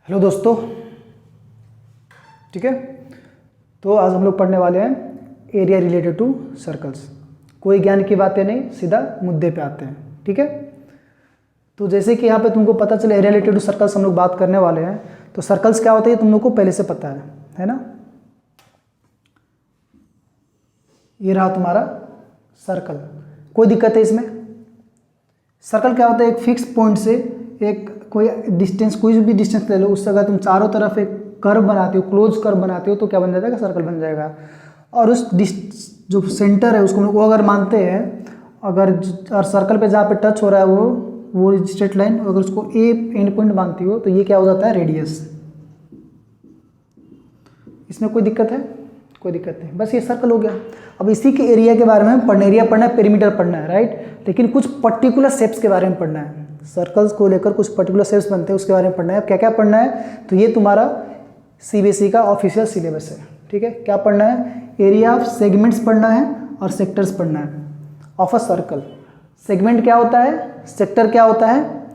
Hello दोस्तों, ठीक है। तो आज हम लोग पढ़ने वाले हैं एरिया रिलेटेड टू सर्कल्स। कोई ज्ञान की बातें नहीं, सीधा मुद्दे पे आते हैं, ठीक है। तो जैसे कि यहाँ पे तुमको पता चले एरिया रिलेटेड टू सर्कल्स हम लोग बात करने वाले हैं। तो सर्कल्स क्या होते हैं तुम लोग को पहले से पता है ना। ये रहा तुम्हारा सर्कल। कोई दिक्कत है इसमें? सर्कल क्या होता है? एक फिक्स पॉइंट से एक कोई डिस्टेंस, कोई भी डिस्टेंस ले लो, उससे अगर तुम चारों तरफ एक कर्व बनाते हो, क्लोज कर्व बनाते हो, तो क्या बन जाएगा? सर्कल बन जाएगा। और उस जो सेंटर है उसको वो अगर मानते हैं, अगर और सर्कल पे जहाँ पे टच हो रहा है वो स्ट्रेट लाइन, अगर उसको ए एंड पॉइंट मानती हो तो ये क्या हो जाता है? रेडियस। इसमें कोई दिक्कत है? कोई दिक्कत नहीं, बस ये सर्कल हो गया। अब इसी के एरिया के बारे में पढ़ना, एरिया पढ़ना है, पेरीमीटर पढ़ना है, राइट। लेकिन कुछ पर्टिकुलर शेप्स के बारे में पढ़ना है। सर्कल्स को लेकर कुछ पर्टिकुलर शेप्स बनते हैं, उसके बारे में पढ़ना है। अब क्या क्या पढ़ना है? तो ये तुम्हारा सीबीएसई का ऑफिशियल सिलेबस है, ठीक है। क्या पढ़ना है? एरिया ऑफ सेगमेंट्स पढ़ना है और सेक्टर्स पढ़ना है ऑफ अ सर्कल। सेगमेंट क्या होता है, सेक्टर क्या होता है,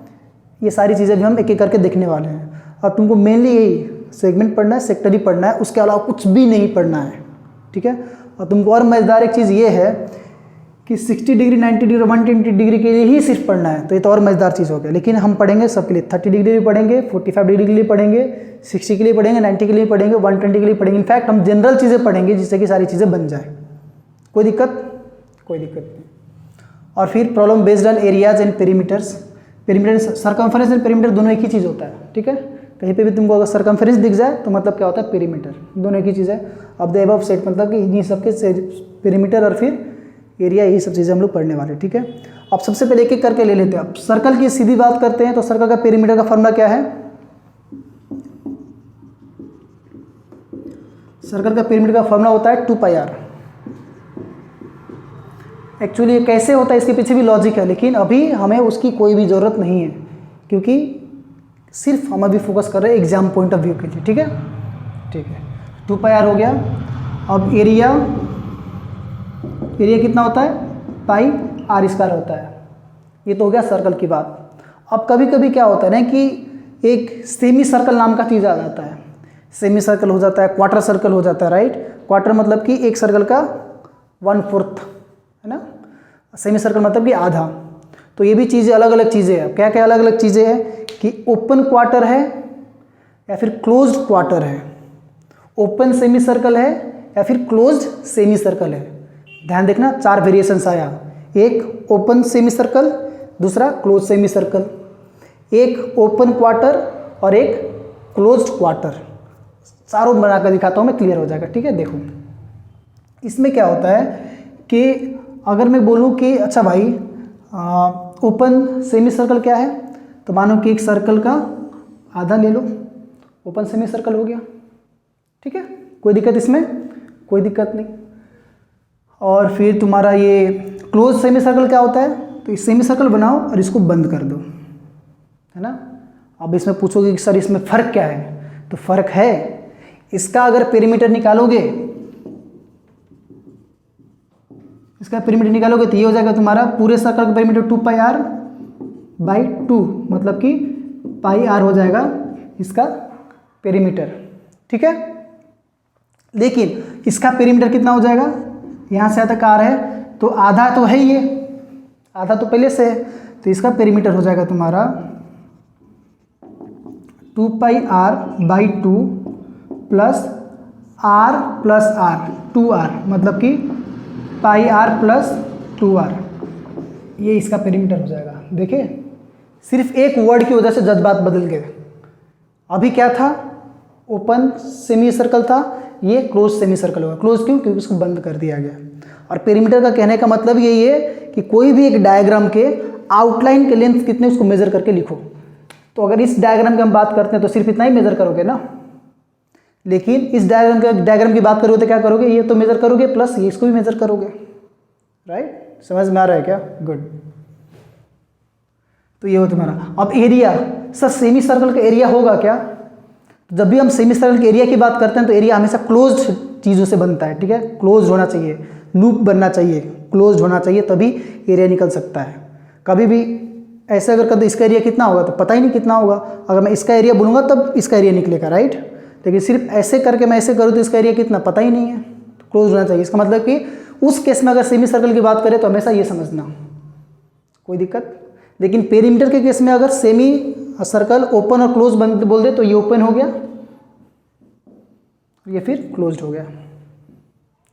ये सारी चीज़ें भी हम एक एक करके देखने वाले हैं। और तुमको मेनली यही सेगमेंट पढ़ना है, सेक्टर ही पढ़ना है, उसके अलावा कुछ भी नहीं पढ़ना है, ठीक है। और तुमको और मज़ेदार एक चीज़ ये है कि 60 डिग्री, 90 डिग्री, 120 डिग्री के लिए ही सिर्फ पढ़ना है, तो ये तो और मज़ेदार चीज़ हो गया। लेकिन हम पढ़ेंगे सबके लिए, 30 डिग्री भी पढ़ेंगे, 45 डिग्री के लिए पढ़ेंगे, 60 के लिए पढ़ेंगे, 90 के लिए पढ़ेंगे, 120 के लिए पढ़ेंगे। इनफैक्ट हम जनरल चीज़ें पढ़ेंगे जिससे कि सारी चीज़ें बन जाए। कोई दिक्कत? कोई दिक्कत नहीं। और फिर problem based on areas and perimeters. Perimeter, circumference and perimeter दोनों एक ही चीज़ होता है, ठीक है। कहीं पे भी तुमको अगर सर्कमफरेंस दिख जाए तो मतलब क्या होता है? पेरीमीटर। दोनों एक ही चीज़ है। अब द अबव सेट मतलब कि इन्हीं सबके पेरीमीटर और फिर एरिया, यही सब चीज़ें हम लोग पढ़ने वाले, ठीक है। अब सबसे पहले एक एक करके ले लेते हैं। अब सर्कल की सीधी बात करते हैं तो सर्कल का पेरीमीटर का फॉर्मूला क्या है? सर्कल का पेरीमीटर का फॉर्मूला होता है 2πr। एक्चुअली ये कैसे होता है इसके पीछे भी लॉजिक है, लेकिन अभी हमें उसकी कोई भी ज़रूरत नहीं है, क्योंकि सिर्फ हम अभी फोकस कर रहे हैं एग्जाम पॉइंट ऑफ व्यू के लिए, ठीक है। ठीक है, 2πr हो गया। अब एरिया कितना होता है? पाई आर स्क्वायर होता है। ये तो हो गया सर्कल की बात। अब कभी कभी क्या होता है ना कि एक सेमी सर्कल नाम का चीज़ आ जाता है। सेमी सर्कल हो जाता है, क्वार्टर सर्कल हो जाता है, राइट। क्वार्टर मतलब कि एक सर्कल का 1/4 है ना। सेमी सर्कल मतलब कि आधा। तो ये भी चीज़ें अलग अलग चीज़ें हैं। क्या क्या अलग अलग चीज़ें हैं कि ओपन क्वार्टर है या फिर क्लोज्ड क्वार्टर है, ओपन सेमी सर्कल है या फिर क्लोज्ड सेमी सर्कल है। ध्यान देखना, 4 वेरिएशंस आया। एक ओपन सेमी सर्कल, दूसरा क्लोज सेमी सर्कल, एक ओपन क्वार्टर और एक क्लोज्ड क्वार्टर। चारों बनाकर दिखाता हूँ मैं, क्लियर हो जाएगा, ठीक है। देखो इसमें क्या होता है कि अगर मैं बोलूँ कि अच्छा भाई ओपन सेमी सर्कल क्या है, तो मानो कि एक सर्कल का आधा ले लो, ओपन सेमी सर्कल हो गया, ठीक है। कोई दिक्कत इसमें? कोई दिक्कत नहीं। और फिर तुम्हारा ये क्लोज सेमी सर्कल क्या होता है? तो इस सेमी सर्कल बनाओ और इसको बंद कर दो, है ना। अब इसमें पूछोगे कि सर इसमें फ़र्क क्या है? तो फ़र्क है, इसका अगर पेरीमीटर निकालोगे, इसका पेरीमीटर निकालोगे तो ये हो जाएगा तुम्हारा पूरे सर्कल का पेरीमीटर 2πr/2, मतलब कि πr हो जाएगा इसका पेरीमीटर, ठीक है। लेकिन इसका पेरीमीटर कितना हो जाएगा? यहाँ से आता कार है तो आधा तो है, ये आधा तो पहले से है, तो इसका पेरीमीटर हो जाएगा तुम्हारा 2πr/2 प्लस r+r 2r, मतलब कि πr+2r। ये इसका पेरीमीटर हो जाएगा। देखिए, सिर्फ एक वर्ड की वजह से जज्बात बदल गए। अभी क्या था? ओपन सेमी सर्कल था, ये क्लोज सेमी सर्कल होगा। क्लोज क्यों? क्योंकि उसको बंद कर दिया गया। और पेरीमीटर का कहने का मतलब यही है कि कोई भी एक डायग्राम के आउटलाइन के लेंथ कितने, उसको मेजर करके लिखो। तो अगर इस डायग्राम की हम बात करते हैं तो सिर्फ इतना ही मेजर करोगे ना, लेकिन इस डायग्राम की बात करोगे तो क्या करोगे? ये तो मेजर करोगे प्लस ये इसको भी मेजर करोगे, राइट। समझ में आ रहा है क्या? गुड। तो ये हो तुम्हारा। अब एरिया, सर सेमी सर्कल का एरिया होगा क्या? जब भी हम सेमी सर्कल के एरिया की बात करते हैं तो एरिया हमेशा क्लोज्ड चीज़ों से बनता है, ठीक है। क्लोज होना चाहिए, लूप बनना चाहिए, क्लोज्ड होना चाहिए, तभी एरिया निकल सकता है। कभी भी ऐसे अगर कर दो इसका एरिया कितना होगा तो पता ही नहीं कितना होगा, अगर मैं इसका एरिया बोलूँगा तब इसका एरिया निकलेगा, राइट। लेकिन सिर्फ ऐसे करके मैं ऐसे करूँ तो इसका एरिया कितना पता ही नहीं है, तो क्लोज होना चाहिए। इसका मतलब कि उस केस में अगर सेमी सर्कल की बात करें तो हमेशा ये समझना, कोई दिक्कत। लेकिन पेरीमीटर के केस में अगर सेमी सर्कल ओपन और क्लोज बोल दे तो ये ओपन हो गया, ये फिर क्लोज्ड हो गया,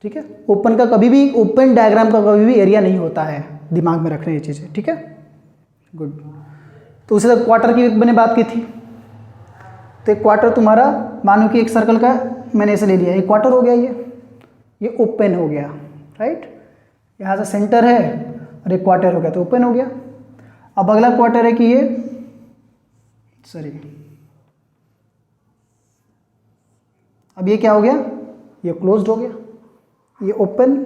ठीक है। ओपन का कभी भी, ओपन डायग्राम का कभी भी एरिया नहीं होता है, दिमाग में रखना ये चीज़ें, ठीक है, गुड। तो उसी तरह क्वार्टर की मैंने बात की थी, तो एक क्वार्टर तुम्हारा मानो कि एक सर्कल का मैंने ऐसे ले लिया, एक क्वार्टर हो गया, ये ओपन हो गया, राइट। यहाँ से सेंटर है और एक क्वार्टर हो गया तो ओपन हो गया। अब अगला क्वार्टर है कि ये अब ये क्या हो गया, ये क्लोज्ड हो गया, ये ओपन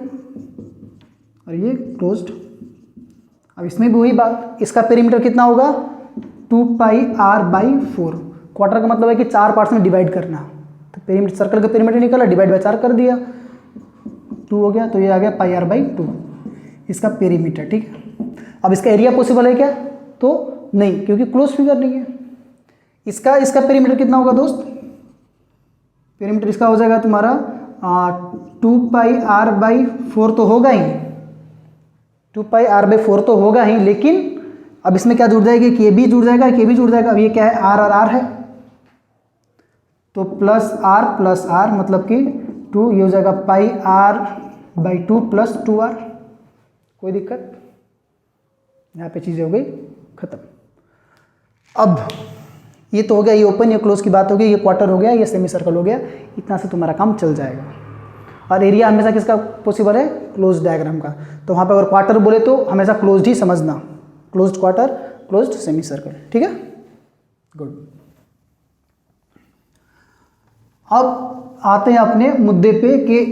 और ये क्लोज्ड। अब इसमें भी वही बात, इसका पेरीमीटर कितना होगा 2πr/4। क्वार्टर का मतलब है कि 4 पार्ट्स में डिवाइड करना, तो पेरीमीटर सर्कल का पेरीमीटर निकला, डिवाइड बाय 4 कर दिया, 2 हो गया, तो ये आ गया πr/2 इसका पेरीमीटर, ठीक है। अब इसका एरिया पॉसिबल है क्या, तो नहीं, क्योंकि क्लोज फिगर नहीं है। इसका पेरीमीटर कितना होगा दोस्त, पेरीमीटर इसका हो जाएगा तुम्हारा 2πr/4 तो होगा ही, 2πr/4 तो होगा ही, लेकिन अब इसमें क्या जुड़ जाएगी, के भी जुड़ जाएगा, के भी जुड़ जाएगा। अब ये क्या है, आर और आर है, तो प्लस आर मतलब कि 2, ये हो जाएगा πr/2 + 2r। कोई दिक्कत, यहाँ पे चीज़ें हो गई खत्म। अब ये तो हो गया, ये ओपन या क्लोज की बात हो गई, ये क्वार्टर हो गया, ये सेमी सर्कल हो गया, इतना से तुम्हारा काम चल जाएगा। और एरिया हमेशा किसका पॉसिबल है, क्लोज डायग्राम का। तो वहाँ पे अगर क्वार्टर बोले तो हमेशा क्लोज्ड ही समझना, closed quarter, closed semi circle, ठीक है, गुड। अब आते हैं अपने मुद्दे पे कि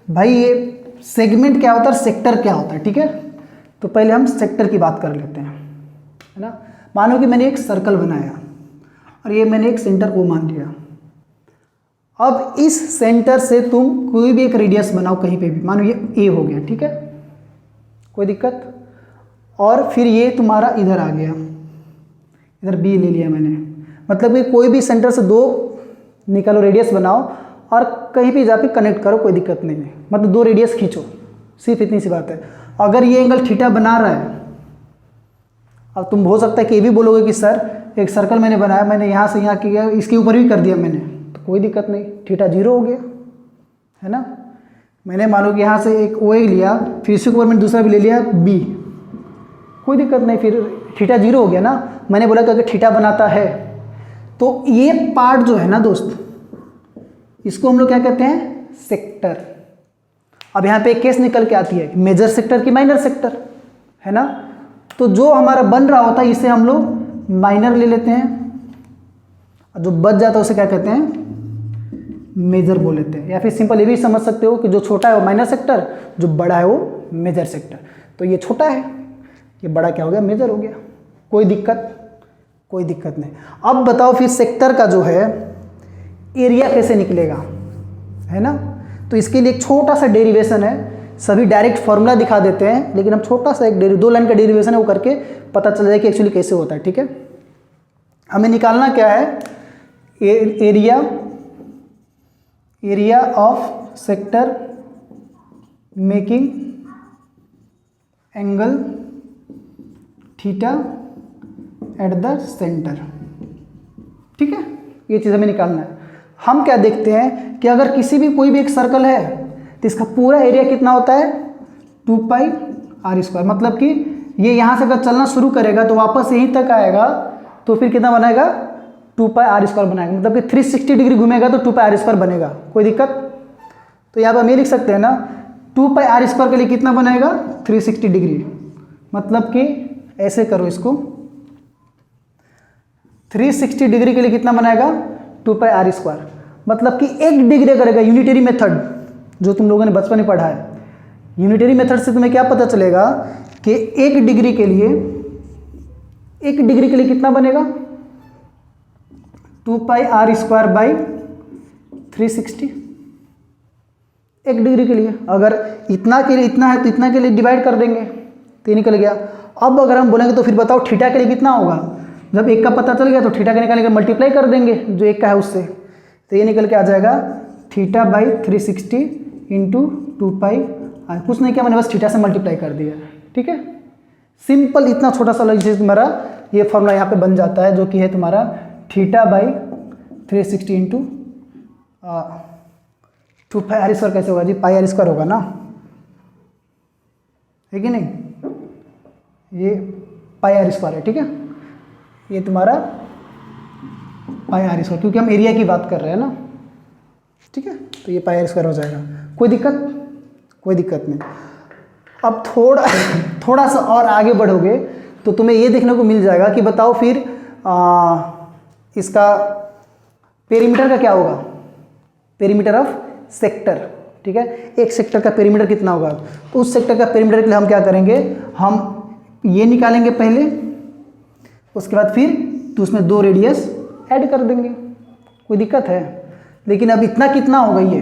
भाई ये सेगमेंट क्या होता है, सेक्टर क्या होता है, ठीक है। तो पहले हम सेक्टर की बात कर लेते हैं, है ना। मानो कि मैंने एक सर्कल बनाया और ये मैंने एक सेंटर O मान लिया। अब इस सेंटर से तुम कोई भी एक रेडियस बनाओ कहीं पे भी, मानो ये A हो गया, ठीक है, कोई दिक्कत। और फिर ये तुम्हारा इधर आ गया, इधर B ले लिया मैंने, मतलब कि कोई भी सेंटर से 2 निकालो, रेडियस बनाओ और कहीं भी जाके कनेक्ट करो, कोई दिक्कत नहीं है, मतलब 2 रेडियस खींचो, सिर्फ इतनी सी बात है। अगर ये एंगल थीटा बना रहा है, अब तुम हो सकता है कि ये भी बोलोगे कि सर एक सर्कल मैंने बनाया, मैंने यहाँ से यहाँ किया, इसके ऊपर भी कर दिया मैंने, तो कोई दिक्कत नहीं, थीटा 0 हो गया, है ना। मैंने मानो कि यहाँ से एक OA लिया, फिर इसके ऊपर मैंने दूसरा भी ले लिया B, कोई दिक्कत नहीं, फिर थीटा 0 हो गया ना। मैंने बोला कि अगर थीटा बनाता है तो ये पार्ट जो है ना दोस्त, इसको हम लोग क्या कहते हैं, सेक्टर। अब यहाँ पे एक केस निकल के आती है, मेजर सेक्टर की माइनर सेक्टर, है ना। तो जो हमारा बन रहा होता है इसे हम लोग माइनर ले लेते हैं, और जो बच जाता है उसे क्या कहते हैं, मेजर बोल लेते हैं। या फिर सिंपल ये भी समझ सकते हो कि जो छोटा है वो माइनर सेक्टर, जो बड़ा है वो मेजर सेक्टर। तो ये छोटा है, ये बड़ा क्या हो गया, मेजर हो गया, कोई दिक्कत, कोई दिक्कत नहीं। अब बताओ फिर सेक्टर का जो है एरिया कैसे निकलेगा, है ना। तो इसके लिए एक छोटा सा डेरिवेशन है, सभी डायरेक्ट फॉर्मूला दिखा देते हैं, लेकिन हम छोटा सा एक 2 लाइन का डेरिवेशन है वो करके पता चल जाए कि एक्चुअली कैसे होता है, ठीक है। हमें निकालना क्या है, area of sector making angle theta at the centre, ठीक है, ये चीज़ हमें निकालना है। हम क्या देखते हैं कि अगर किसी भी कोई भी एक सर्कल है तो इसका पूरा एरिया कितना होता है, 2πr², मतलब कि ये यहाँ से अगर चलना शुरू करेगा तो वापस यहीं तक आएगा, तो फिर कितना बनाएगा, 2πr² बनाएगा, मतलब कि 360 डिग्री घूमेगा तो 2πr² बनेगा, कोई दिक्कत। तो यहाँ पर हम ये लिख सकते हैं ना, 2πr² के लिए कितना बनेगा, 360 डिग्री, मतलब कि ऐसे करो इसको, 360 डिग्री के लिए कितना बनाएगा, 2πr², मतलब कि 1 डिग्री करेगा। यूनिटरी मेथड जो तुम लोगों ने बचपन में पढ़ा है, यूनिटरी मेथड से तुम्हें क्या पता चलेगा कि 1 डिग्री के लिए कितना बनेगा, 2πr²/360। 1 डिग्री के लिए अगर इतना के लिए इतना है तो इतना के लिए डिवाइड कर देंगे, तो ये निकल गया। अब अगर हम बोलेंगे तो फिर बताओ थीटा के लिए कितना होगा, जब एक का पता चल गया तो थीटा के निकालने के मल्टीप्लाई कर देंगे जो एक का है उससे, तो ये निकल के आ जाएगा थीटा बाई 360 इंटू 2 पाई। कुछ नहीं किया मैंने, बस थीटा से मल्टीप्लाई कर दिया, ठीक है। सिंपल इतना छोटा सा लॉजिक तुम्हारा ये फॉर्मूला यहाँ पे बन जाता है, जो कि है तुम्हारा theta by 360 into 2 pi r square. कैसे होगा जी, पाई आर स्क्वायर होगा ना, है कि नहीं, ये पाई आर स्क्वायर है, ठीक है। ये तुम्हारा पाई आर स्क्वायर, क्योंकि हम एरिया की बात कर रहे हैं ना, ठीक है, तो ये पाई आर स्क्वायर हो जाएगा। कोई दिक्कत, कोई दिक्कत नहीं। अब थोड़ा सा और आगे बढ़ोगे तो तुम्हें ये देखने को मिल जाएगा कि बताओ फिर इसका पेरीमीटर का क्या होगा, पेरीमीटर ऑफ सेक्टर, ठीक है। एक सेक्टर का पेरीमीटर कितना होगा, तो उस सेक्टर का पेरीमीटर के लिए हम क्या करेंगे, हम ये निकालेंगे पहले, उसके बाद फिर तो उसमें 2 रेडियस ऐड कर देंगे। कोई दिक्कत है, लेकिन अब इतना कितना होगा ये,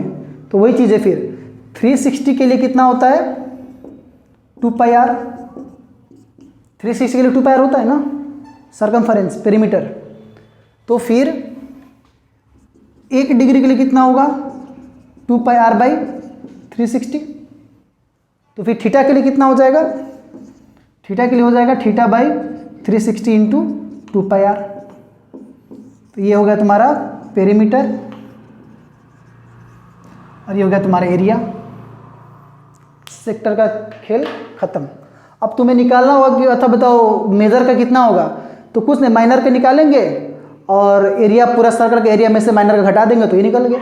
तो वही चीज़ है फिर 360 के लिए कितना होता है 2 पाई आर, 360 के लिए 2 पाई आर होता है ना सरकमफरेंस पेरीमीटर, तो फिर 1 डिग्री के लिए कितना होगा 2 पाई आर बाई 360। तो फिर थीटा के लिए कितना हो जाएगा, थीटा के लिए हो जाएगा theta by 360 into 2 pi r. तो ये हो गया तुम्हारा पेरीमीटर और ये हो गया तुम्हारा एरिया। सेक्टर का खेल खत्म। अब तुम्हें निकालना होगा कि अच्छा बताओ मेजर का कितना होगा, तो कुछ नहीं, माइनर का निकालेंगे और एरिया पूरा सर्कल के एरिया में से माइनर का घटा देंगे तो ये निकल गया।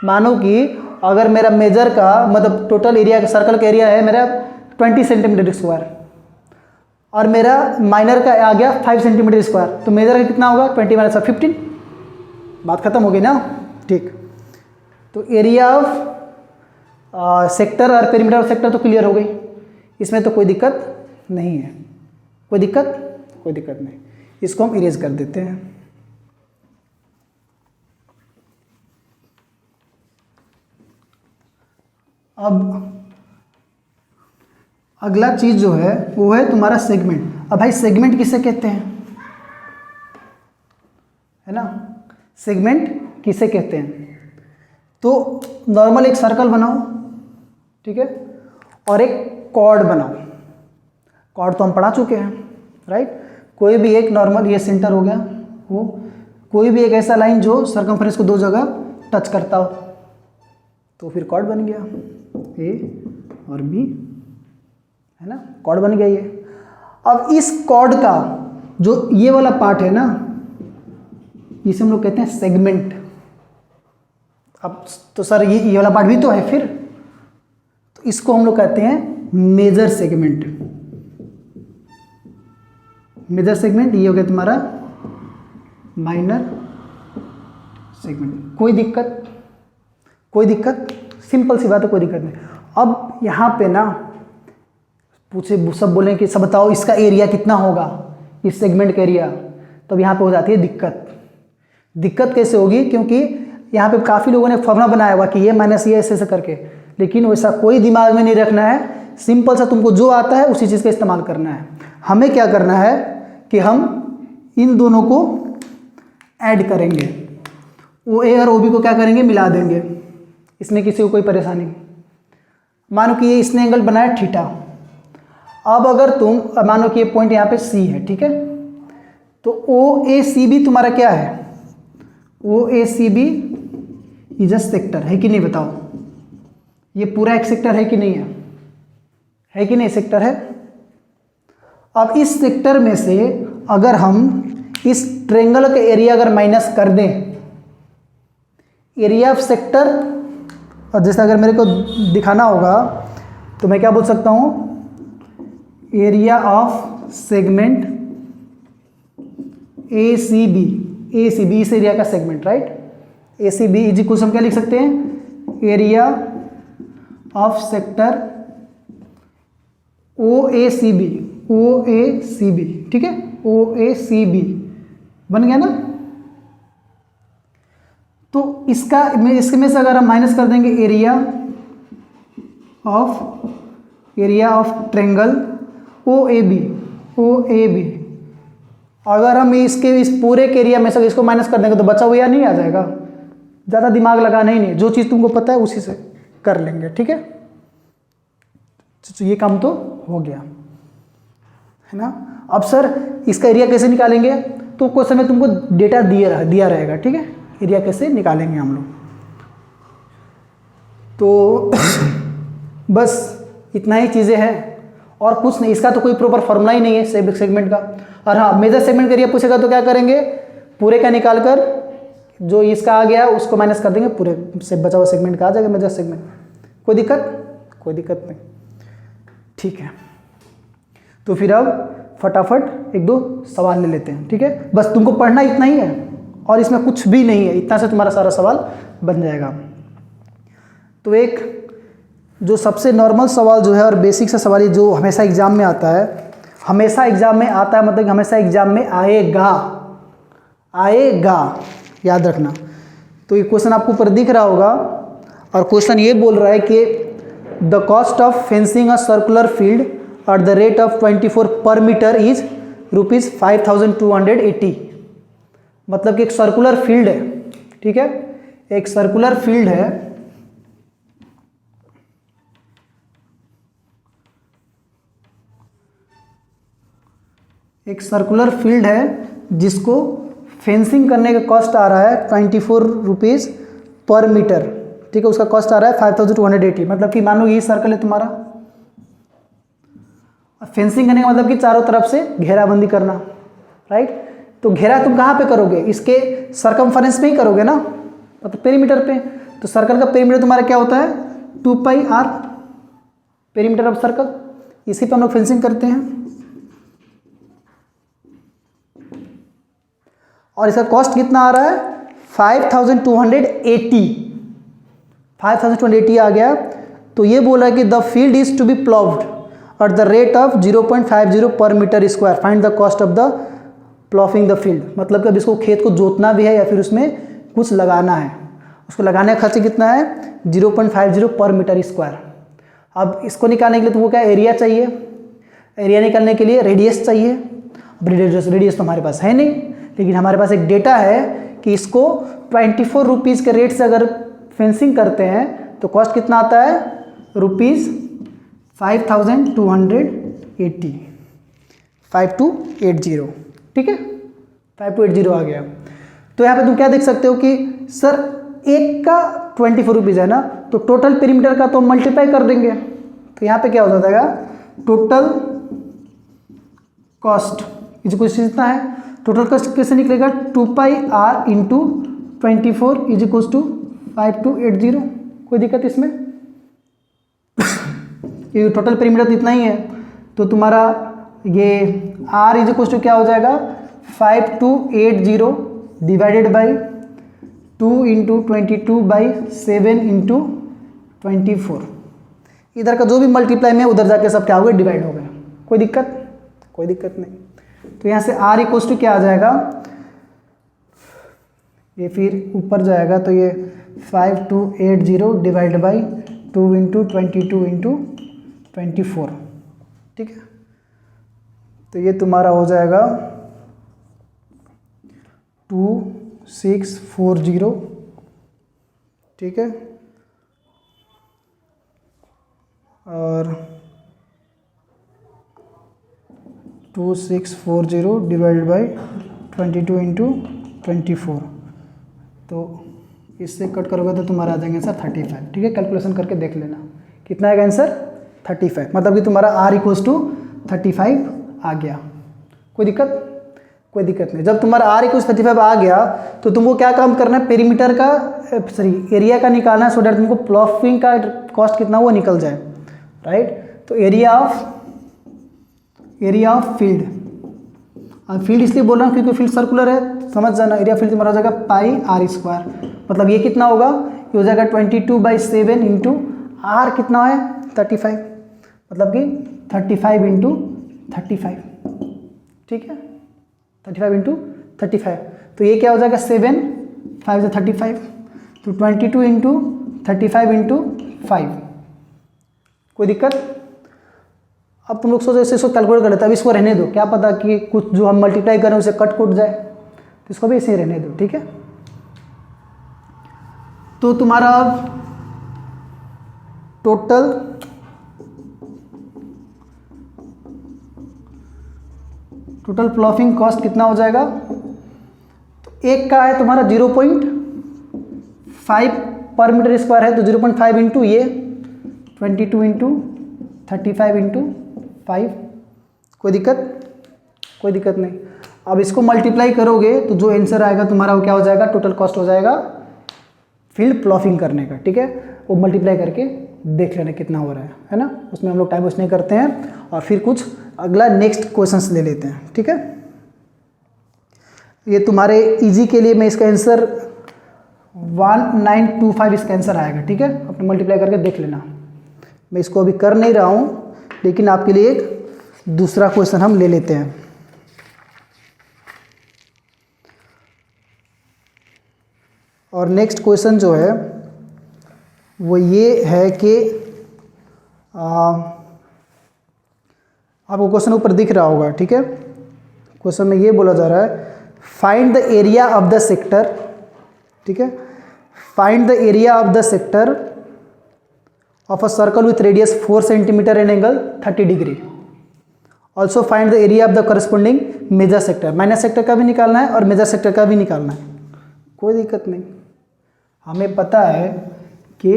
मानो कि अगर मेरा मेजर का मतलब टोटल एरिया का सर्कल का एरिया है मेरा 20 सेंटीमीटर स्क्वायर और मेरा माइनर का आ गया 5 सेंटीमीटर स्क्वायर, तो मेजर का कितना होगा 20 माइनस 15। बात खत्म हो गई ना, ठीक। तो एरिया ऑफ सेक्टर और पेरीमीटर ऑफ सेक्टर तो क्लियर हो गई, इसमें तो कोई दिक्कत नहीं है, कोई दिक्कत नहीं। इसको हम इरेज कर देते हैं। अब अगला चीज जो है वो है तुम्हारा सेगमेंट। अब भाई सेगमेंट किसे कहते हैं, है ना, सेगमेंट किसे कहते हैं, तो नॉर्मल एक सर्कल बनाओ, ठीक है, और एक कॉर्ड बनाओ। कॉर्ड तो हम पढ़ा चुके हैं, राइट। कोई भी एक नॉर्मल, ये सेंटर हो गया, वो कोई भी एक ऐसा लाइन जो सर्कमफ्रेंस को 2 जगह टच करता हो, तो फिर कॉर्ड बन गया, ए और बी, है ना, कॉर्ड बन गया ये। अब इस कॉर्ड का जो ये वाला पार्ट है ना, इसे हम लोग कहते हैं सेगमेंट। अब तो सर ये वाला पार्ट भी तो है फिर, तो इसको हम लोग कहते हैं मेजर सेगमेंट। मेजर सेगमेंट ये हो गया तुम्हारा माइनर सेगमेंट। कोई दिक्कत, सिंपल सी बात है, कोई दिक्कत नहीं। अब यहाँ पे ना पूछे सब बोलें कि सब बताओ इसका एरिया कितना होगा, इस सेगमेंट का एरिया, तब यहाँ पे हो जाती है दिक्कत कैसे होगी, क्योंकि यहाँ पे काफ़ी लोगों ने फॉर्मूला बनाया हुआ कि ये माइनस ये ऐसे करके, लेकिन वैसा कोई दिमाग में नहीं रखना है। सिंपल सा तुमको जो आता है उसी चीज़ का इस्तेमाल करना है। हमें क्या करना है कि हम इन दोनों को ऐड करेंगे, ओ ए और ओ बी को क्या करेंगे, मिला देंगे। इसमें किसी को कोई परेशानी, मानो कि ये इसने एंगल बनाया थीटा। अब अगर तुम मानो कि ये पॉइंट यहाँ पे सी है, ठीक है, तो ओ ए सी बी तुम्हारा क्या है, O A C B is a sector, है कि नहीं बताओ। ये पूरा एक सेक्टर है कि नहीं है कि नहीं, सेक्टर है। अब इस सेक्टर में से अगर हम इस ट्रेंगल का एरिया अगर माइनस कर दें, एरिया ऑफ सेक्टर, और जैसे अगर मेरे को दिखाना होगा तो मैं क्या बोल सकता हूँ, area of segment A C B, इस एरिया का segment, right. A C B is equal हम क्या लिख सकते हैं, area of sector O A C B, ठीक है, ओ ए सी बी बन गया ना। तो इसके में से अगर हम माइनस कर देंगे area of triangle O A B, अगर हम इस पूरे के एरिया में से इसको माइनस कर देंगे तो बचा हुआ नहीं आ जाएगा। ज़्यादा दिमाग लगाना ही नहीं, जो चीज़ तुमको पता है उसी से कर लेंगे, ठीक है। तो ये काम तो हो गया है ना। अब सर इसका एरिया कैसे निकालेंगे, तो क्वेश्चन में तुमको डेटा दिया रहेगा, ठीक है। एरिया कैसे निकालेंगे हम लोग, तो बस इतना ही चीज़ें हैं और कुछ नहीं। इसका तो कोई प्रॉपर फॉर्मूला ही नहीं है सेगमेंट का। और हाँ, मेजर सेगमेंट का एरिया पूछेगा तो क्या करेंगे, पूरे का निकाल कर जो इसका आ गया उसको माइनस कर देंगे, पूरे से बचा हुआ सेगमेंट का आ जाएगा मेजर सेगमेंट। कोई दिक्कत नहीं, ठीक है। तो फिर अब फटाफट एक दो सवाल ले लेते हैं, ठीक है। बस तुमको पढ़ना इतना ही है और इसमें कुछ भी नहीं है, इतना से तुम्हारा सारा सवाल बन जाएगा। तो एक जो सबसे नॉर्मल सवाल जो है और बेसिक सा सवाल जो हमेशा एग्जाम में आता है, मतलब हमेशा एग्जाम में आएगा, याद रखना। तो ये क्वेश्चन आपको ऊपर दिख रहा होगा और क्वेश्चन ये बोल रहा है कि the cost of fencing a circular field at the rate of 24 पर मीटर इज ₹5280। मतलब कि एक सर्कुलर फील्ड है, ठीक है, एक सर्कुलर फील्ड है, जिसको फेंसिंग करने का कॉस्ट आ रहा है 24 रुपीज़ पर मीटर, ठीक है। उसका कॉस्ट आ रहा है 5280। मतलब कि मानो ये सर्कल है तुम्हारा, फेंसिंग करने का मतलब कि चारों तरफ से घेराबंदी करना, राइट। तो घेरा तुम कहाँ पे करोगे, इसके सरकमफरेंस में ही करोगे ना, मतलब पेरीमीटर पे। तो सर्कल का पेरीमीटर तुम्हारा क्या होता है 2πr, पेरीमीटर ऑफ सर्कल। इसी पे हम लोग फेंसिंग करते हैं और इसका कॉस्ट कितना आ रहा है 5280 आ गया। तो ये बोला कि the field is to be ploughed at the rate of 0.50 per metre square, find the cost of the ploughing the field. मतलब कि अब इसको खेत को जोतना भी है या फिर उसमें कुछ लगाना है, उसको लगाने का खर्च कितना है 0.50 पर मीटर स्क्वायर। अब इसको निकालने के लिए तुमको क्या एरिया चाहिए, एरिया निकालने के लिए रेडियस चाहिए। अब रेडियस तो हमारे पास है नहीं, लेकिन हमारे पास एक डेटा है कि इसको 24 रुपीज़ के रेट से अगर फेंसिंग करते हैं तो कॉस्ट कितना आता है ₹5280, 5280, ठीक है, 5280 आ गया। तो यहाँ पे तुम क्या देख सकते हो कि सर एक का 24 रुपीज़ है ना, तो टोटल पेरीमीटर का तो मल्टीप्लाई कर देंगे। तो यहाँ पे क्या हो जाएगा टोटल कॉस्ट कितना है, टोटल कॉस्ट कैसे निकलेगा 2πr into 24 is equals to 5280। कोई दिक्कत इसमें ये टोटल पेरीमीटर तो इतना ही है, तो तुम्हारा ये r इज इक्वल्स टू क्या हो जाएगा 5280 डिवाइडेड बाई 2 इंटू 22/7 इंटू 24। इधर का जो भी मल्टीप्लाई में उधर जाके सब क्या हो गए डिवाइड हो गए। कोई दिक्कत नहीं। तो यहाँ से r इक्वल्स टू क्या आ जाएगा, ये फिर ऊपर जाएगा तो ये 5280 डिवाइड बाई 2 इंटू 22 इंटू 24, ठीक है। तो ये तुम्हारा हो जाएगा 2640, ठीक है, और 2640 डिवाइडेड बाई 22 इंटू 24। तो इससे कट करोगे तो तुम्हारा आ जाएगा आंसर 35, ठीक है। कैलकुलेशन करके देख लेना कितना आएगा आंसर 35। मतलब कि तुम्हारा r इक्वल्स टू 35 आ गया। कोई दिक्कत नहीं। जब तुम्हारा r इक्वल्स 35 आ गया तो तुमको क्या काम करना है, पेरीमीटर का एरिया का निकालना है, सो दैट तुमको प्लॉफिंग का कॉस्ट कितना वो निकल जाए, राइट। तो एरिया ऑफ फील्ड, अब फील्ड इसलिए बोल रहा हूँ क्योंकि फील्ड सर्कुलर है, समझ जाना। एरिया फील्ड तुम्हारा हो जाएगा πr², मतलब ये कितना होगा, ये हो जाएगा 22/7 इंटू r कितना है 35, मतलब कि 35 इंटू 35, ठीक है, 35 इंटू 35। तो ये क्या हो जाएगा 7 5 से 35, तो 22 इंटू 35 इंटू 5। कोई दिक्कत। अब तुम लोग सोचो ऐसे इसको कैलकुलेट कर लेते, अब इसको रहने दो, क्या पता कि कुछ जो हम मल्टीप्लाई करें उसे कट कुट जाए, तो इसको भी ऐसे ही रहने दो, ठीक है। तो तुम्हारा टोटल प्लॉफिंग कॉस्ट कितना हो जाएगा, तो एक का है तुम्हारा 0.5 पर मीटर स्क्वायर है, तो 0.5 इंटू ये 22 इंटू 35 इंटू 5, कोई दिक्कत नहीं। अब इसको मल्टीप्लाई करोगे तो जो आंसर आएगा तुम्हारा वो क्या हो जाएगा, टोटल कॉस्ट हो जाएगा फील्ड प्लॉफिंग करने का, ठीक है। वो मल्टीप्लाई करके देख लेना कितना हो रहा है ना, उसमें हम लोग टाइम वेस्ट नहीं करते हैं, और फिर कुछ अगला नेक्स्ट क्वेश्चंस ले लेते हैं, ठीक है। ये तुम्हारे इजी के लिए मैं इसका आंसर 1925 इसका आंसर आएगा, ठीक है। अपने मल्टीप्लाई करके देख लेना, मैं इसको अभी कर नहीं रहा हूँ, लेकिन आपके लिए एक दूसरा क्वेश्चन हम ले लेते हैं। और नेक्स्ट क्वेश्चन जो है वो ये है कि आपको क्वेश्चन ऊपर दिख रहा होगा, ठीक है। क्वेश्चन में ये बोला जा रहा है, find the area of the sector, ठीक है, find the area of the sector of a circle with radius 4 centimetre and angle 30 degree. Also find the area of the corresponding major sector, minor sector का भी निकालना है और major sector का भी निकालना है, कोई दिक्कत नहीं। हमें पता है कि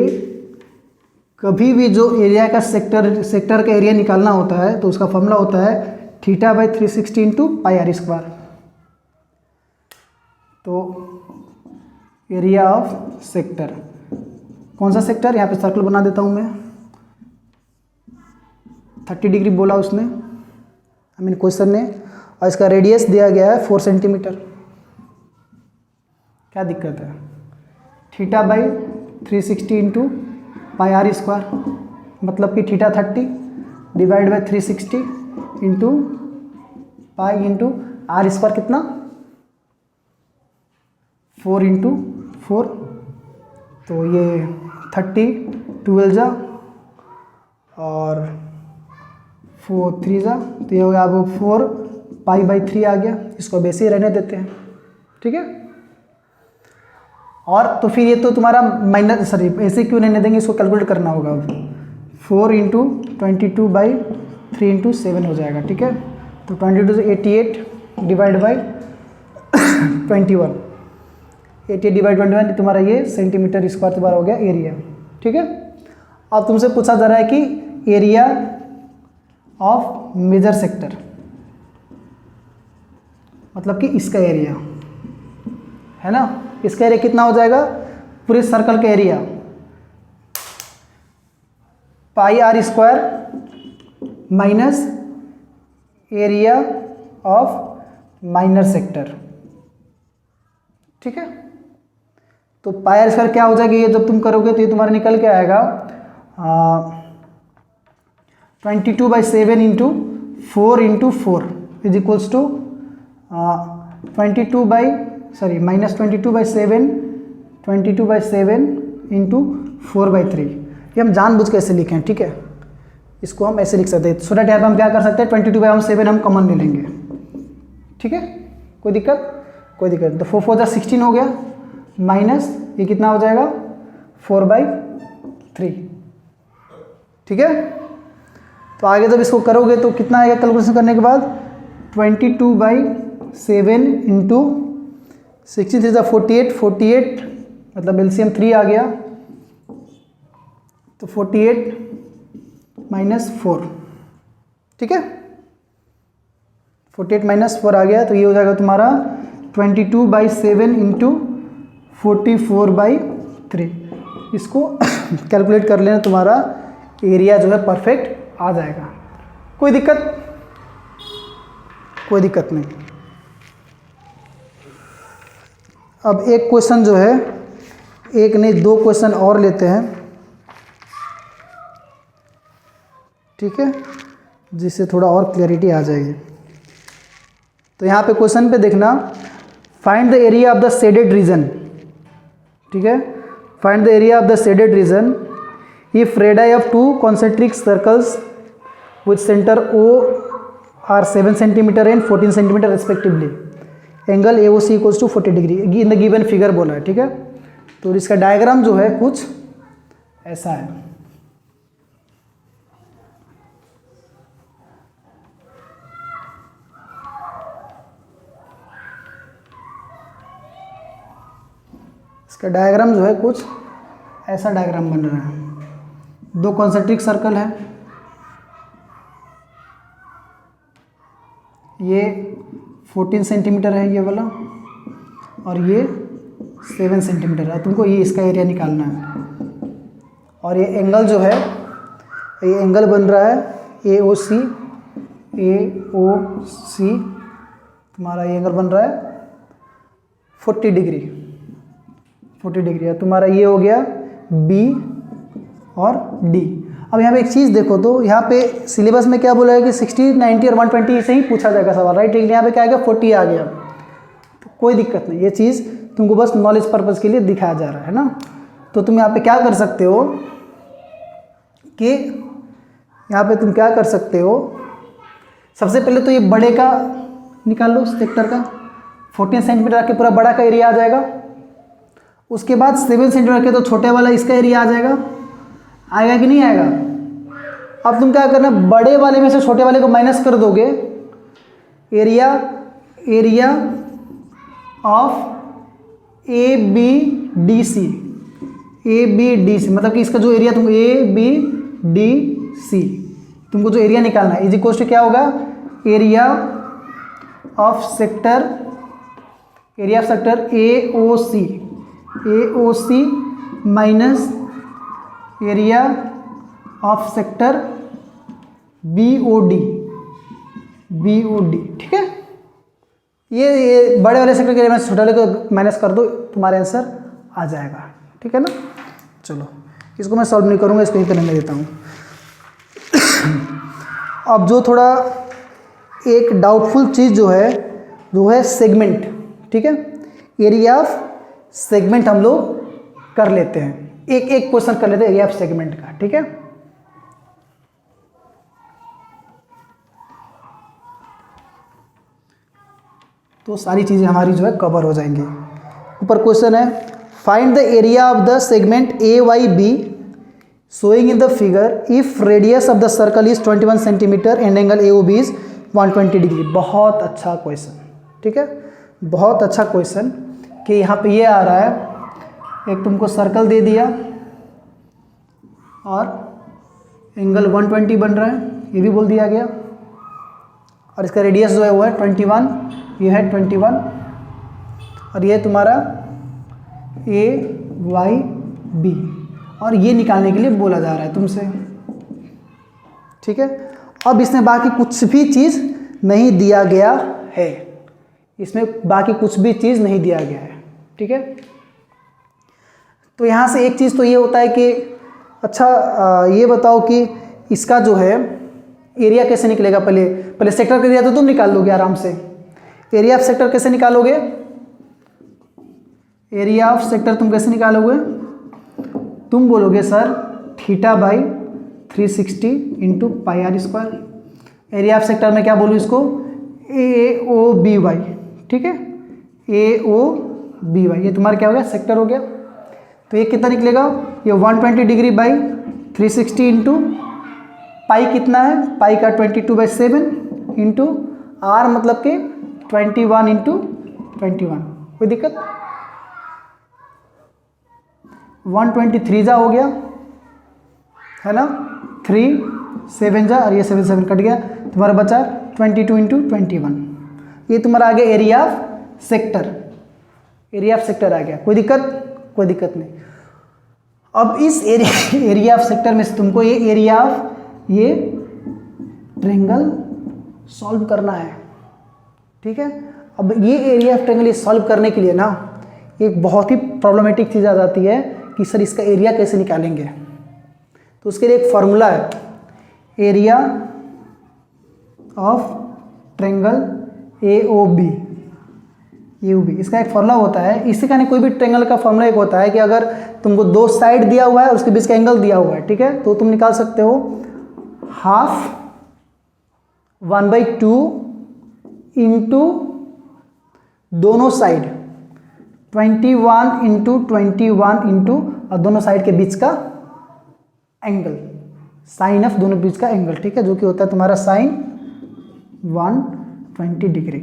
कभी भी जो एरिया का सेक्टर का एरिया निकालना होता है तो उसका फॉर्मूला होता है θ/360 इंटू पाई आर स्क्वायर। तो एरिया ऑफ सेक्टर, कौन सा सेक्टर, यहाँ पे सर्कल बना देता हूँ मैं, 30 डिग्री बोला उसने, आई मीन क्वेश्चन ने, और इसका रेडियस दिया गया है 4 सेंटीमीटर। क्या दिक्कत है, θ/360 इंटू पाई आर स्क्वायर, मतलब कि θ30 divide by 360 into pi into r square कितना 4 इंटू 4, तो ये 30 12 जा और 4 3 जा, तो ये हो गया आपको 4 पाई/3 आ गया, इसको वैसे ही रहने देते हैं, ठीक है। और तो फिर ये तो तुम्हारा माइनस, सॉरी ऐसे क्यों रहने देंगे, इसको कैलकुलेट करना होगा। 4 इंटू 22/3 इंटू 7 हो जाएगा, ठीक है। तो 22 से 88 डिवाइड बाई 21, 88 डिवाइड 21 तुम्हारा ये सेंटीमीटर स्क्वायर तुम्हारा हो गया एरिया, ठीक है। अब तुमसे पूछा जा रहा है कि एरिया ऑफ मेजर सेक्टर, मतलब कि इसका एरिया है ना, इसका एरिया कितना हो जाएगा, पूरे सर्कल का area pi r square minus area of minor sector, ठीक है। तो पाई आर स्क्वायर क्या हो जाएगा, ये जब तुम करोगे तो ये तुम्हारा निकल के आएगा 22/7 into 4 into 4 is equals to -22/7 into 4/3। ये हम जानबूझ के ऐसे लिखे हैं, ठीक है। इसको हम ऐसे लिख सकते हैं, सो दैट यहाँ पे हम क्या कर सकते हैं 22/7 हम कॉमन ले लेंगे, ठीक है। कोई दिक्कत तो 4 4 16 हो गया, माइनस ये कितना हो जाएगा 4/3, ठीक है। तो आगे जब इसको करोगे तो कितना आएगा कैलकुलेशन करने के बाद 22/7 इंटू 16 3 48 मतलब एलसीएम 3 आ गया, तो 48 माइनस 4, ठीक है। 48 माइनस 4 आ गया, तो ये हो जाएगा तुम्हारा 22/7 इंटू 44/3। इसको कैलकुलेट कर लेना, तुम्हारा एरिया जो है परफेक्ट आ जाएगा। कोई दिक्कत नहीं। अब एक क्वेश्चन जो है, एक नहीं 2 क्वेश्चन और लेते हैं, ठीक है, जिससे थोड़ा और क्लैरिटी आ जाएगी। तो यहाँ पे क्वेश्चन पे देखना, find the area of the shaded region, ठीक है। Find the area of the shaded region if radius of 2 concentric circles with centre O are 7 centimetre and 14 centimetre respectively, angle A O C equals to 40 degree in the given figure बोला है, ठीक है। तो इसका diagram जो है कुछ ऐसा है। इसका डायग्राम जो है कुछ ऐसा डायग्राम बन रहा है। दो कॉन्सेंट्रिक सर्कल है, ये 14 सेंटीमीटर है ये वाला, और ये 7 सेंटीमीटर है। तुमको ये इसका एरिया निकालना है। और ये एंगल जो है, ये एंगल बन रहा है ए ओ सी, तुम्हारा ये एंगल बन रहा है 40 डिग्री, 40 डिग्री है। तुम्हारा ये हो गया बी और डी। अब यहाँ पे एक चीज़ देखो, तो यहाँ पे सिलेबस में क्या बोला है कि 60, 90 और 120 से ही पूछा जाएगा सवाल, राइट। लेकिन यहाँ पे क्या आएगा 40 आ गया, तो कोई दिक्कत नहीं, ये चीज़ तुमको बस नॉलेज पर्पज़ के लिए दिखाया जा रहा है ना। तो तुम यहाँ पे क्या कर सकते हो कि यहाँ पे तुम क्या कर सकते हो, सबसे पहले तो ये बड़े का निकाल लो, सेक्टर का 14 सेंटीमीटर के पूरा बड़ा का एरिया आ जाएगा। उसके बाद 7 सेंटीमीटर के तो छोटे वाला इसका एरिया आ जाएगा, आएगा कि नहीं आएगा। अब तुम क्या करना, बड़े वाले में से छोटे वाले को माइनस कर दोगे, area of A B D C, मतलब कि इसका जो एरिया तुम ए बी डी सी तुमको जो एरिया निकालना है, इज इक्वल टू क्या होगा, area of sector A O C minus area of sector B O D, ठीक है। ये बड़े वाले सेक्टर के एरिया में छोटे वाले को माइनस कर दो, तुम्हारा आंसर आ जाएगा, ठीक है ना। चलो इसको मैं सॉल्व नहीं करूँगा, इसको ही करने देता हूँ। अब जो थोड़ा एक डाउटफुल चीज़ जो है सेगमेंट, ठीक है। एरिया ऑफ सेगमेंट हम लोग कर लेते हैं, एक क्वेश्चन कर लेते हैं एरिया ऑफ सेगमेंट का, ठीक है। तो सारी चीज़ें हमारी जो है कवर हो जाएंगी। ऊपर क्वेश्चन है, find the area of the segment A Y B showing in the figure if radius of the circle is 21 centimetre and angle A O B is 120 degree. बहुत अच्छा क्वेश्चन, ठीक है, बहुत अच्छा क्वेश्चन। कि यहाँ पे ये आ रहा है, एक तुमको सर्कल दे दिया और एंगल 120 बन रहा है, ये भी बोल दिया गया, और इसका रेडियस जो है वो है 21, ये है 21, और ये तुम्हारा ए वाई बी, और ये निकालने के लिए बोला जा रहा है तुमसे, ठीक है। अब इसमें बाकी कुछ भी चीज़ नहीं दिया गया है, इसमें बाकी कुछ भी चीज़ नहीं दिया गया है, ठीक है। तो यहाँ से एक चीज़ तो ये होता है कि अच्छा ये बताओ कि इसका जो है एरिया कैसे निकलेगा। पहले सेक्टर का एरिया तो तुम निकाल लोगे आराम से। एरिया ऑफ सेक्टर कैसे निकालोगे, एरिया ऑफ सेक्टर तुम कैसे निकालोगे, तुम बोलोगे sir theta by 360 into pi r square. Area of sector में क्या बोलूँ इसको, ए ओ बी वाई, ठीक है, ए ओ बी वाई, ये तुम्हारा क्या हो गया, सेक्टर हो गया। तो ये कितना निकलेगा, ये 120 डिग्री बाई 360 इंटू पाई कितना है, पाई का 22/7 इंटू आर मतलब कि 21 इंटू 21। कोई दिक्कत, 123 जा हो गया है ना, 3 7 जा, और ये 7 7 कट गया, तुम्हारा बचा 22 इंटू 21। ये तुम्हारा आ गया area of sector, area of sector आ गया। कोई दिक्कत नहीं। अब इस एरिया ऑफ सेक्टर में से तुमको ये एरिया ऑफ ये ट्रायंगल सॉल्व करना है, ठीक है। अब ये एरिया ऑफ ट्रायंगल सॉल्व करने के लिए ना एक बहुत ही प्रॉब्लमेटिक चीज़ आ जाती है कि सर इसका एरिया कैसे निकालेंगे। तो उसके लिए एक फॉर्मूला है, area of triangle A O B, इसका एक फॉर्मूला होता है। इसी का नहीं, कोई भी ट्रायंगल का फॉर्मूला एक होता है कि अगर तुमको दो साइड दिया हुआ है और उसके बीच का एंगल दिया हुआ है, ठीक है, तो तुम निकाल सकते हो हाफ 1/2 इंटू दोनों साइड 21 इंटू 21 इंटू और दोनों साइड के बीच का एंगल, साइन ऑफ दोनों बीच का एंगल, ठीक है, जो कि होता है तुम्हारा साइन 120 डिग्री,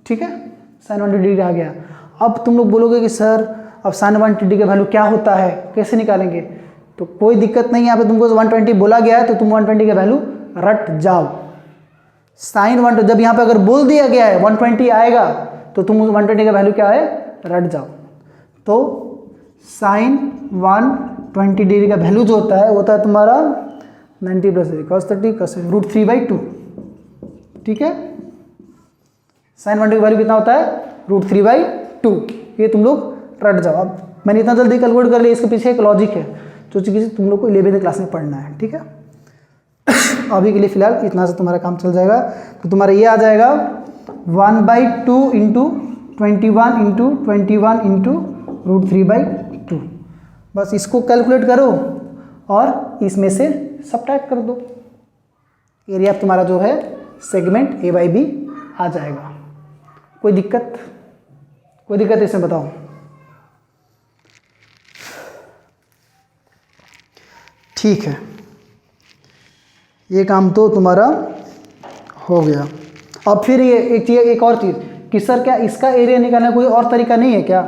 ठीक है, साइन 120 डिग्री आ गया। अब तुम लोग बोलोगे कि सर अब साइन 120 डिग्री का वैल्यू क्या होता है, कैसे निकालेंगे? तो कोई दिक्कत नहीं है, यहाँ पे तुमको 120 बोला गया है तो तुम 120 का वैल्यू रट जाओ। साइन 120 जब यहाँ पे अगर बोल दिया गया है 120 आएगा तो तुम 120 का वैल्यू क्या है रट जाओ। तो साइन 120 डिग्री का वैल्यू जो होता है वो होता है तुम्हारा 90 प्लस cos 30 cos √3/2, ठीक है। साइन 120 का वैल्यू कितना होता है √3/2, ये तुम लोग रट जाओ। अब मैंने इतना जल्दी कैलकुलेट कर लिया, इसके पीछे एक लॉजिक है जो चीज़ तुम लोग को 11वीं क्लास में पढ़ना है, ठीक है। अभी के लिए फिलहाल इतना से तुम्हारा काम चल जाएगा। तो तुम्हारा ये आ जाएगा 1/2 इंटू 21 इंटू 21 इंटू √3/2। बस इसको कैलकुलेट करो और इसमें से सब्ट्रैक्ट कर दो, एरिया तुम्हारा जो है सेगमेंट A/B आ जाएगा। कोई दिक्कत? कोई दिक्कत इसमें बताओ। ठीक है, ये काम तो तुम्हारा हो गया। अब फिर ये एक और चीज़ कि सर क्या इसका एरिया निकालने का कोई और तरीका नहीं है क्या,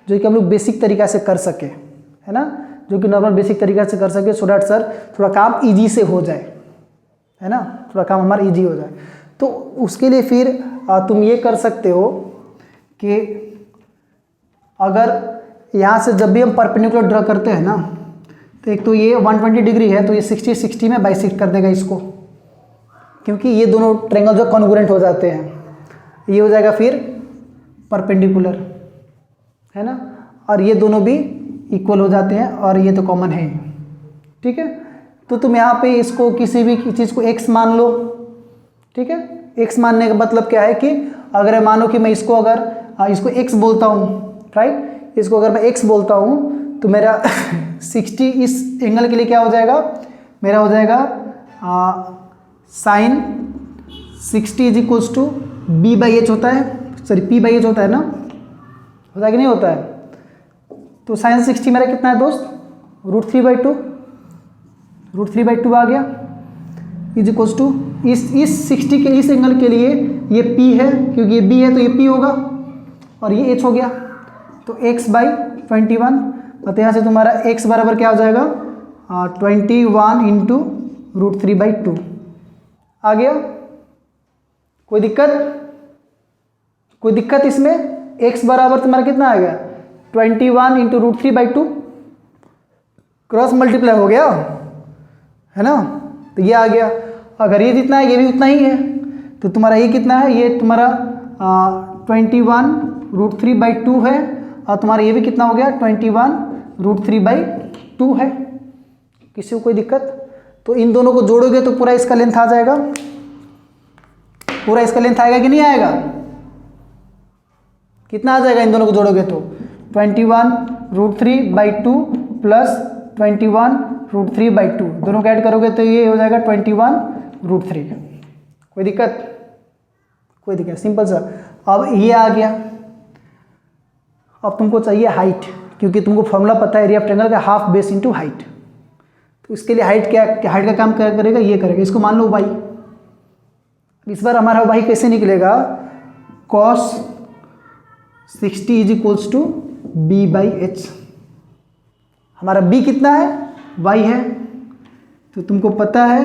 जो कि हम लोग बेसिक तरीका से कर सके, है ना, जो कि नॉर्मल बेसिक तरीका से कर सके, सो डैट सर थोड़ा काम इजी से हो जाए, है ना, थोड़ा काम हमारा इजी हो जाए। तो उसके लिए फिर तुम ये कर सकते हो कि अगर यहाँ से जब भी हम परपेंडिकुलर ड्रॉ करते हैं ना, तो एक तो ये 120 डिग्री है तो ये 60 में बाइसेक्ट कर देगा इसको, क्योंकि ये दोनों ट्रायंगल जो कॉन्ग्रुएंट हो जाते हैं, ये हो जाएगा फिर परपेंडिकुलर, है ना, और ये दोनों भी इक्वल हो जाते हैं और ये तो कॉमन है, ठीक है। तो तुम यहाँ पे इसको किसी भी चीज़ को x मान लो, ठीक है। x मानने का मतलब क्या है कि अगर मानो कि मैं इसको अगर इसको x बोलता हूँ, राइट, इसको अगर मैं x बोलता हूँ तो मेरा 60 इस एंगल के लिए क्या हो जाएगा, मेरा हो जाएगा sign 60 is equals to B/H होता है, सॉरी P/H होता है ना, होता है कि नहीं होता है। तो साइन 60 मेरा कितना है दोस्त, √3/2 आ गया, इज इक्वल्स टू इस 60 के इस एंगल के लिए ये P है, क्योंकि ये B है तो ये P होगा और ये H हो गया, तो x/21। तो यहाँ से तुम्हारा x बराबर क्या हो जाएगा 21 इंटू √3/2 आ गया। कोई दिक्कत? कोई दिक्कत इसमें? x बराबर तुम्हारा कितना आ गया 21 इंटू √3/2, क्रॉस मल्टीप्लाई हो गया, है ना, तो ये आ गया। अगर ये जितना है ये भी उतना ही है, तो तुम्हारा ये कितना है, ये तुम्हारा 21 √3/2 है, और तुम्हारा ये भी कितना हो गया 21 √3/2 है। किसी को कोई दिक्कत? तो इन दोनों को जोड़ोगे तो पूरा इसका लेंथ आ जाएगा, पूरा इसका लेंथ आएगा कि नहीं आएगा, कितना आ जाएगा इन दोनों को जोड़ोगे तो 21 √3/2 प्लस 21 √3/2, दोनों को ऐड करोगे तो ये हो जाएगा 21 √3। कोई दिक्कत? कोई दिक्कत, सिंपल सा। अब ये आ गया। अब तुमको चाहिए हाइट, क्योंकि तुमको फॉर्मूला पता है एरिया ऑफ ट्रायंगल का हाफ बेस इंटू हाइट। तो इसके लिए हाइट क्या, हाइट का काम क्या करेगा, ये करेगा, इसको मान लो y। इस बार हमारा y कैसे निकलेगा, cos 60 is equals to B/H। हमारा b कितना है, y है, तो तुमको पता है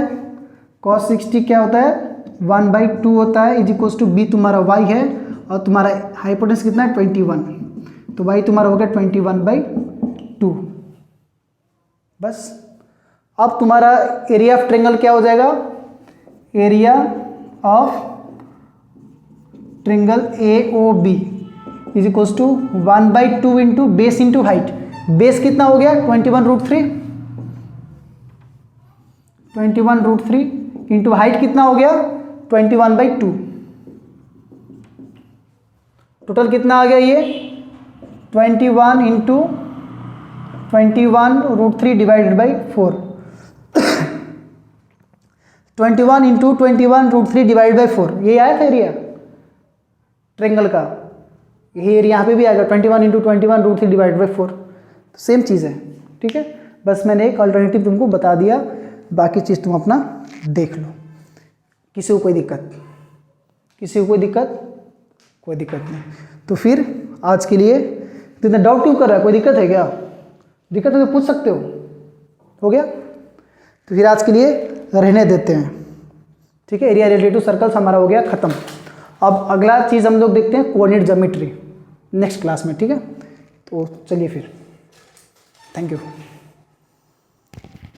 cos 60 क्या होता है 1/2 होता है, इज इक्वल्स टू b तुम्हारा y है, और तुम्हारा हाइपोटेन्यूस कितना है 21, तो y तुम्हारा हो गया 21/2। बस। अब तुम्हारा एरिया ऑफ ट्रायंगल क्या हो जाएगा, area of triangle AOB is equals to 1/2 into base into height. Base कितना हो गया 21 √3, 21 √3 इंटू हाइट कितना हो गया 21/2। टोटल कितना आ गया ये 21 into 21 √3 divided by 4। 21 into 21√3 divide by 4, ये आया था एरिया ट्रेंगल का, यही एरिया यहाँ पे भी आएगा 21 इंटू 21√3 डिवाइड बाई 4, तो सेम चीज़ है, ठीक है। बस मैंने एक अल्टरनेटिव तुमको बता दिया, बाकी चीज़ तुम अपना देख लो। किसी को कोई दिक्कत, किसी को कोई दिक्कत, कोई दिक्कत नहीं। तो फिर आज के लिए तो इतना डाउट क्यों कर रहा है, कोई दिक्कत है क्या? दिक्कत है तो पूछ सकते हो गया? तो फिर आज के लिए रहने देते हैं, ठीक है। एरिया रिलेटेड टू सर्कल्स हमारा हो गया ख़त्म। अब अगला चीज़ हम लोग देखते हैं कोऑर्डिनेट ज्योमेट्री नेक्स्ट क्लास में, ठीक है। तो चलिए फिर, थैंक यू।